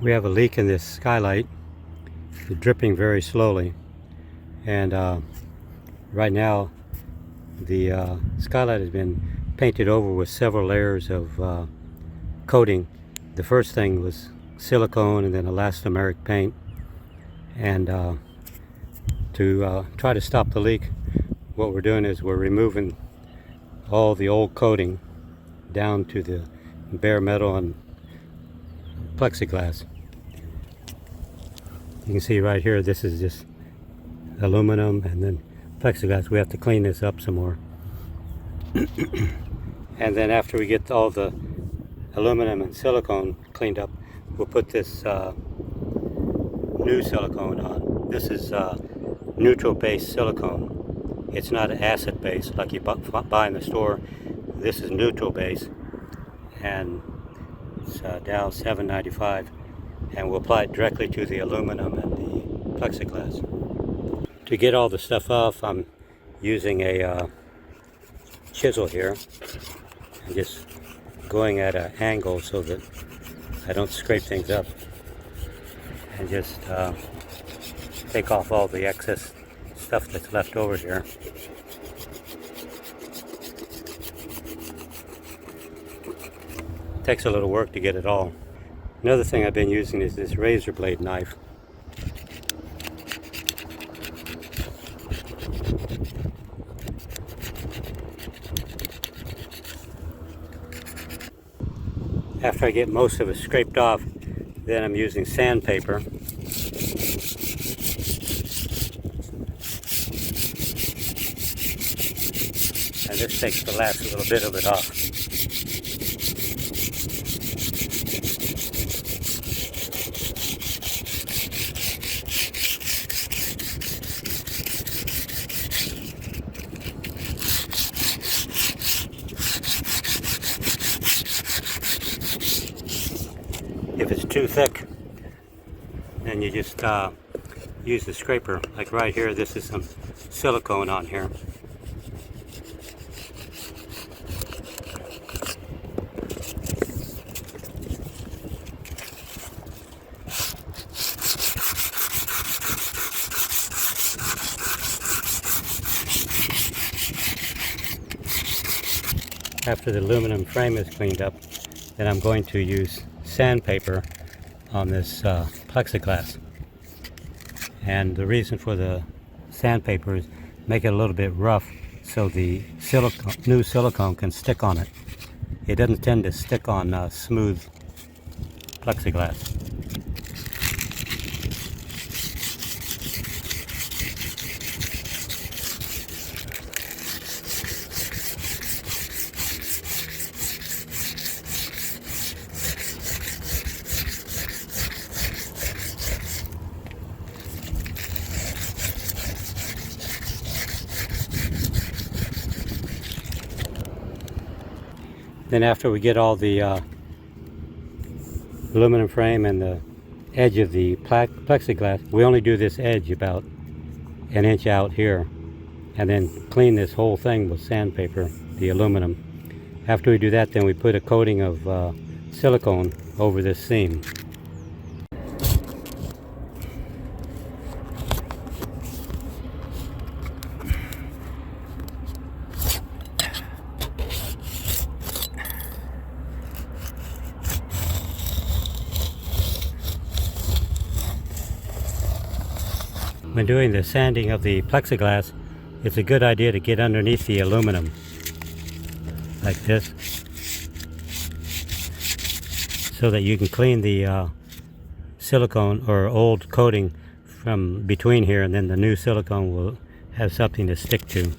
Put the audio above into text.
We have a leak in this skylight. It's dripping very slowly, and right now the skylight has been painted over with several layers of coating. The first thing was silicone and then elastomeric paint, and to try to stop the leak, what we're doing is we're removing all the old coating down to the bare metal and plexiglass. You can see right here, this is just aluminum and then plexiglass. We have to clean this up some more. And then after we get all the aluminum and silicone cleaned up, we'll put this new silicone on. This is neutral base silicone. It's not acid base like you buy in the store. This is neutral base, and it's Dow 795, and we'll apply it directly to the aluminum and the plexiglass. To get all the stuff off, I'm using a chisel here and just going at an angle so that I don't scrape things up, and just take off all the excess stuff that's left over here. Takes a little work to get it all. Another thing I've been using is this razor blade knife. After I get most of it scraped off, then I'm using sandpaper. And this takes the last little bit of it off. If it's too thick, then you just use the scraper. Like right here, this is some silicone on here. After the aluminum frame is cleaned up, then I'm going to use sandpaper on this plexiglass. And the reason for the sandpaper is make it a little bit rough so the new silicone can stick on it. It doesn't tend to stick on smooth plexiglass. Then after we get all the aluminum frame and the edge of the plexiglass, we only do this edge about an inch out here, and then clean this whole thing with sandpaper, the aluminum. After we do that, then we put a coating of silicone over this seam. When doing the sanding of the plexiglass, it's a good idea to get underneath the aluminum, like this, so that you can clean the silicone or old coating from between here, and then the new silicone will have something to stick to.